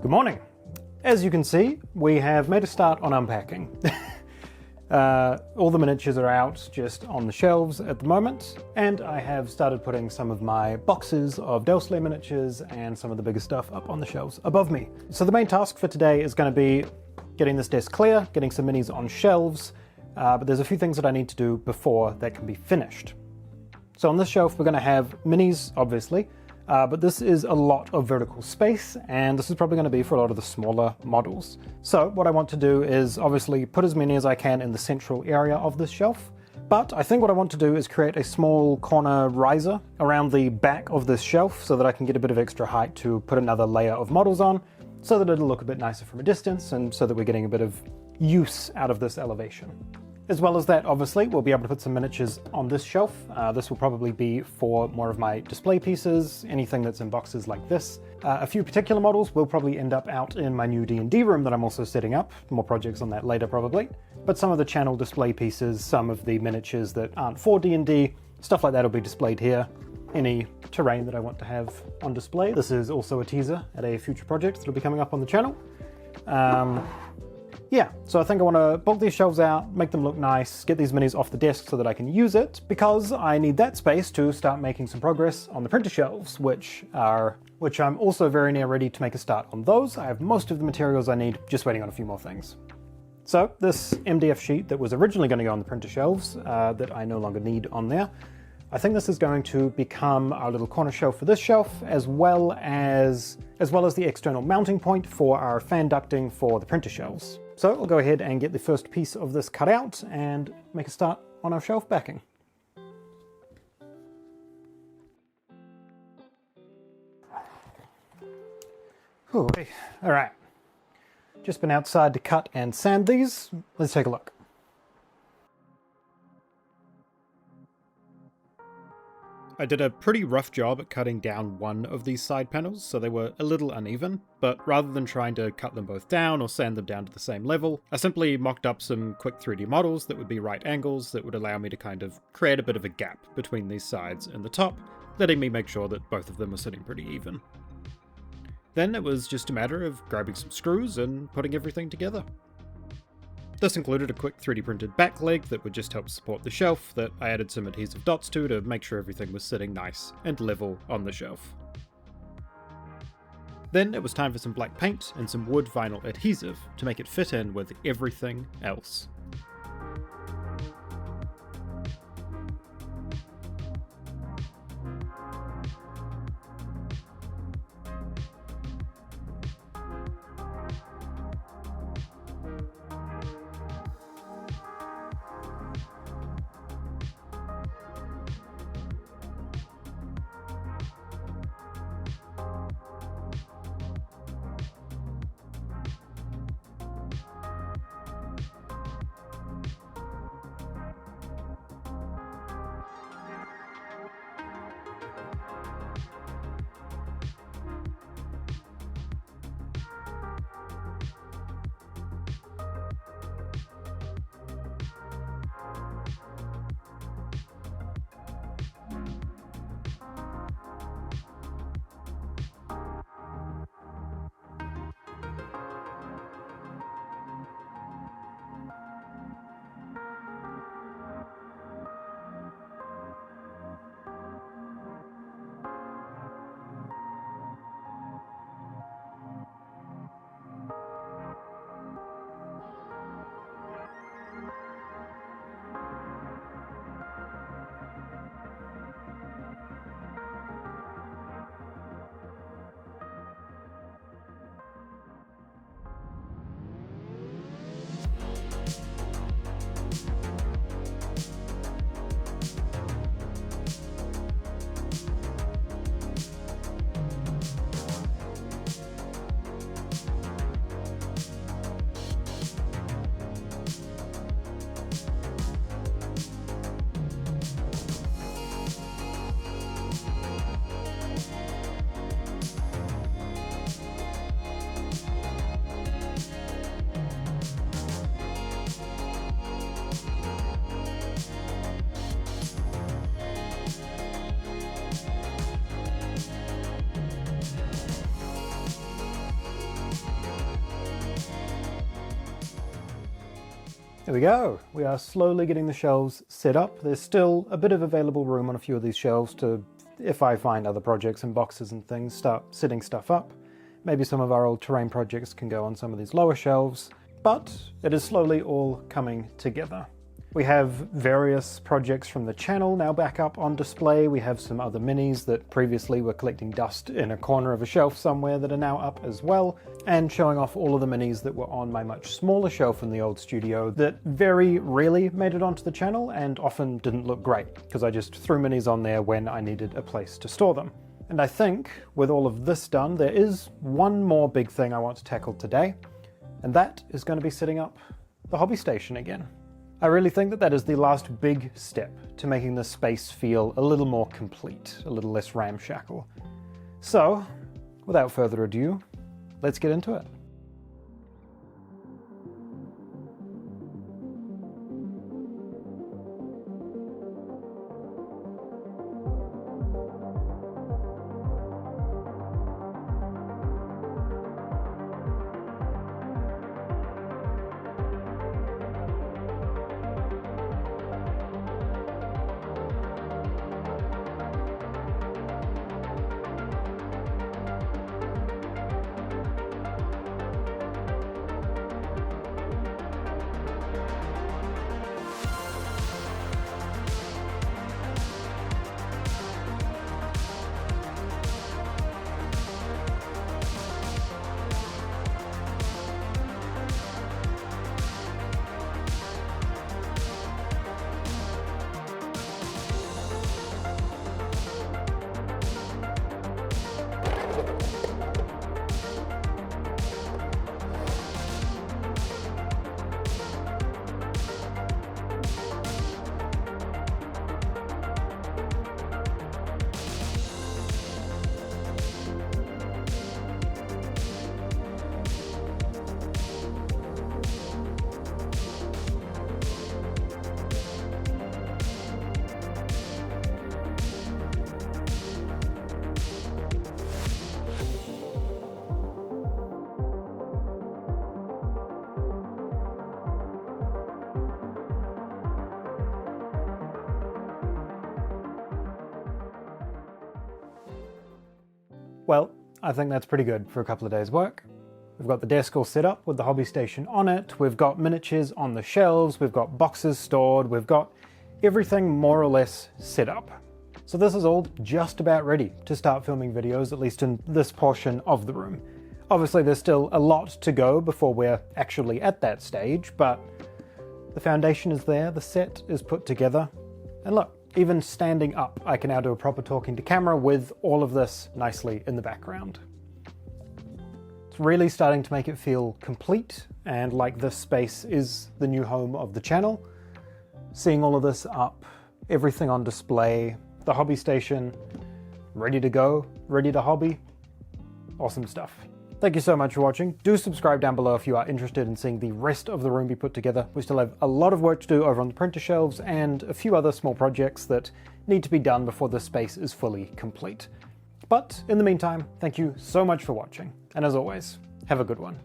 Good morning. As you can see, we have made a start on unpacking. All the miniatures are out just on the shelves at the moment, and I have started putting some of my boxes of Del Slayer miniatures and some of the bigger stuff up on the shelves above me. So the main task for today is going to be getting this desk clear, getting some minis on shelves, but there's a few things that I need to do before that can be finished. So on this shelf we're going to have minis, obviously, but this is a lot of vertical space, and this is probably going to be for a lot of the smaller models. So what I want to do is obviously put as many as I can in the central area of this shelf, but I think what I want to do is create a small corner riser around the back of this shelf so that I can get a bit of extra height to put another layer of models on, so that it'll look a bit nicer from a distance and so that we're getting a bit of use out of this elevation. As well as that, obviously, we'll be able to put some miniatures on this shelf. This will probably be for more of my display pieces, anything that's in boxes like this. A few particular models will probably end up out in my new D&D room that I'm also setting up. More projects on that later, probably. But some of the channel display pieces, some of the miniatures that aren't for D&D, stuff like that will be displayed here. Any terrain that I want to have on display. This is also a teaser at a future project that'll be coming up on the channel. Yeah, so I think I want to bulk these shelves out, make them look nice, get these minis off the desk so that I can use it, because I need that space to start making some progress on the printer shelves, which I'm also very near ready to make a start on those. I have most of the materials I need, just waiting on a few more things. So this MDF sheet that was originally going to go on the printer shelves, that I no longer need on there, I think this is going to become our little corner shelf for this shelf, as well as the external mounting point for our fan ducting for the printer shelves. So I'll go ahead and get the first piece of this cut out and make a start on our shelf backing. All right, just been outside to cut and sand these. Let's take a look. I did a pretty rough job at cutting down one of these side panels, so they were a little uneven, but rather than trying to cut them both down or sand them down to the same level, I simply mocked up some quick 3D models that would be right angles that would allow me to kind of create a bit of a gap between these sides and the top, letting me make sure that both of them are sitting pretty even. Then it was just a matter of grabbing some screws and putting everything together. This included a quick 3D printed back leg that would just help support the shelf that I added some adhesive dots to make sure everything was sitting nice and level on the shelf. Then it was time for some black paint and some wood vinyl adhesive to make it fit in with everything else. There we go. We are slowly getting the shelves set up. There's still a bit of available room on a few of these shelves to, if I find other projects and boxes and things, start setting stuff up. Maybe some of our old terrain projects can go on some of these lower shelves, but it is slowly all coming together. We have various projects from the channel now back up on display. We have some other minis that previously were collecting dust in a corner of a shelf somewhere that are now up as well, and showing off all of the minis that were on my much smaller shelf in the old studio that very rarely made it onto the channel and often didn't look great because I just threw minis on there when I needed a place to store them. And I think with all of this done, there is one more big thing I want to tackle today, and that is going to be setting up the hobby station again. I really think that that is the last big step to making this space feel a little more complete, a little less ramshackle. So, without further ado, let's get into it. Well, I think that's pretty good for a couple of days' work. We've got the desk all set up with the hobby station on it, we've got miniatures on the shelves, we've got boxes stored, we've got everything more or less set up. So this is all just about ready to start filming videos, at least in this portion of the room. Obviously there's still a lot to go before we're actually at that stage, but the foundation is there, the set is put together, and look, even standing up, I can now do a proper talking to camera with all of this nicely in the background. It's really starting to make it feel complete and like this space is the new home of the channel. Seeing all of this up, everything on display, the hobby station, ready to go, ready to hobby. Awesome stuff. Thank you so much for watching. Do subscribe down below if you are interested in seeing the rest of the room be put together. We still have a lot of work to do over on the printer shelves and a few other small projects that need to be done before this space is fully complete. But in the meantime, thank you so much for watching. And as always, have a good one.